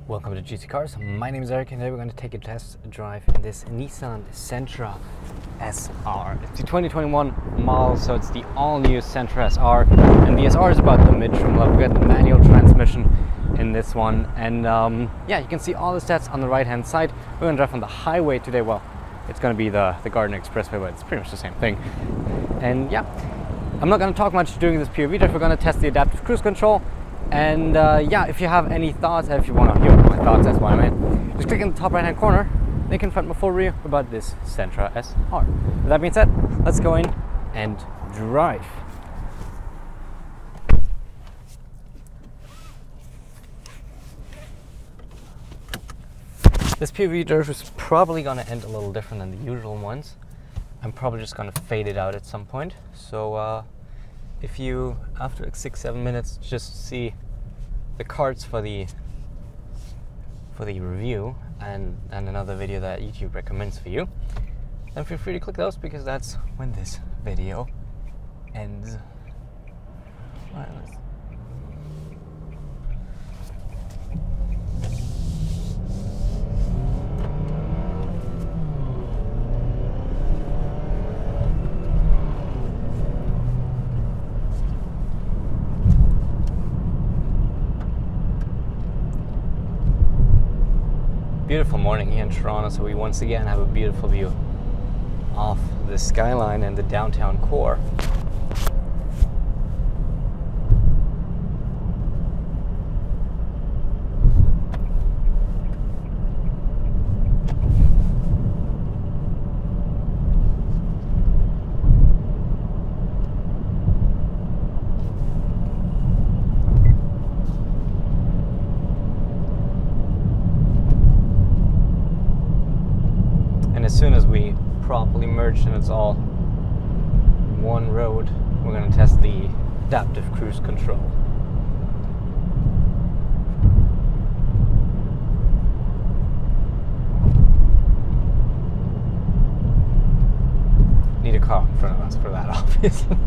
Welcome to GC Cars. My name is Eric and today we're going to take a test drive in this Nissan Sentra SR. It's the 2021 model, so it's the all-new Sentra SR, and the SR is about the mid-trim level. We got the manual transmission in this one, and yeah, you can see all the stats on the right-hand side. We're going to drive on the highway today. Well, it's going to be the Garden Expressway, but it's pretty much the same thing. And yeah, I'm not going to talk much during this POV drive. We're going to test the adaptive cruise control. And yeah, if you have any thoughts, if you want to hear my thoughts, that's what I meant, just click in the top right hand corner. They can find my full review about this Sentra SR. With that being said, let's go in and drive. This POV drive is probably going to end a little different than the usual ones. I'm probably just going to fade it out at some point. So if you, after like 6-7 minutes, just see the cards for the review and another video that YouTube recommends for you, then feel free to click those, because that's when this video ends. All right, beautiful morning here in Toronto, so we once again have a beautiful view of the skyline and the downtown core. As soon as we properly merge and it's all one road, we're going to test the adaptive cruise control. Need a car in front of us for that, obviously.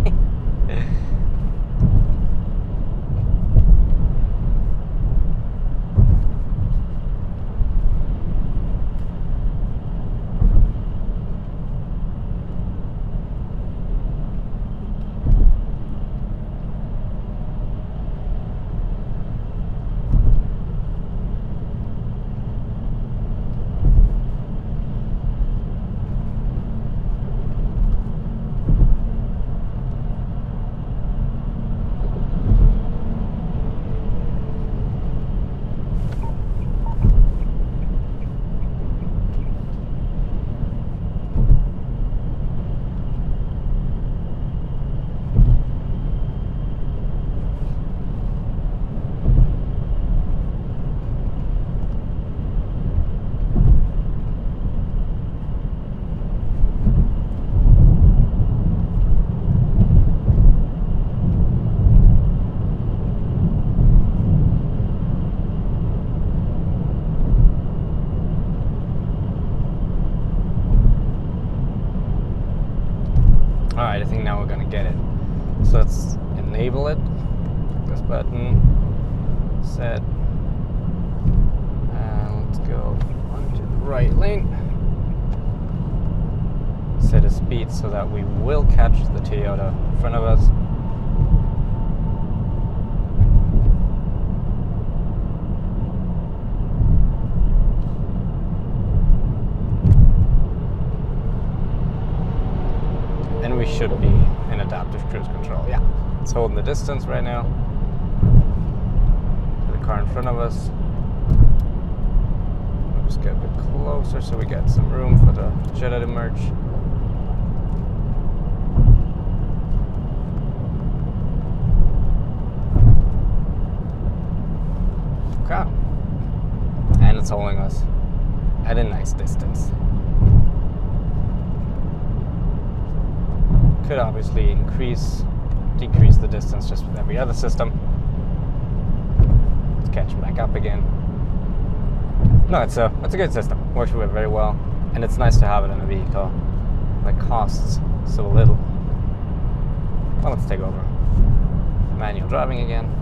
Alright, I think now we're gonna get it. So let's enable it. Click this button. Set. And let's go onto the right lane. Set a speed so that we will catch the Toyota in front of us. And we should be in adaptive cruise control. Yeah, it's holding the distance right now to the car in front of us. We'll just get a bit closer so we get some room for the Jetta to merge. Okay. And it's holding us at a nice distance. Could obviously decrease the distance just with every other system. Let's catch them back up again. No, it's a good system. Works with it very well, and it's nice to have it in a vehicle that costs so little. Well, let's take over manual driving again.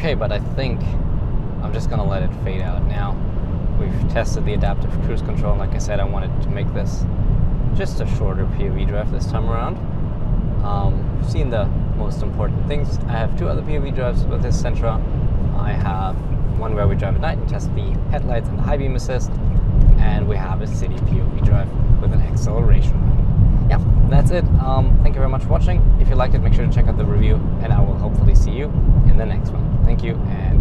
okay, but I think I'm just gonna let it fade out now. We've tested the adaptive cruise control, and like I said, I wanted to make this just a shorter POV drive this time around. We've seen the most important things. I have 2 other POV drives with this Sentra. I have one where we drive at night and test the headlights and the high beam assist, and we have a city POV drive with an acceleration ring. Yeah, that's it. Thank you very much for watching. If you liked it, make sure to check out the review, and I will hopefully see you in the next one. Thank you, and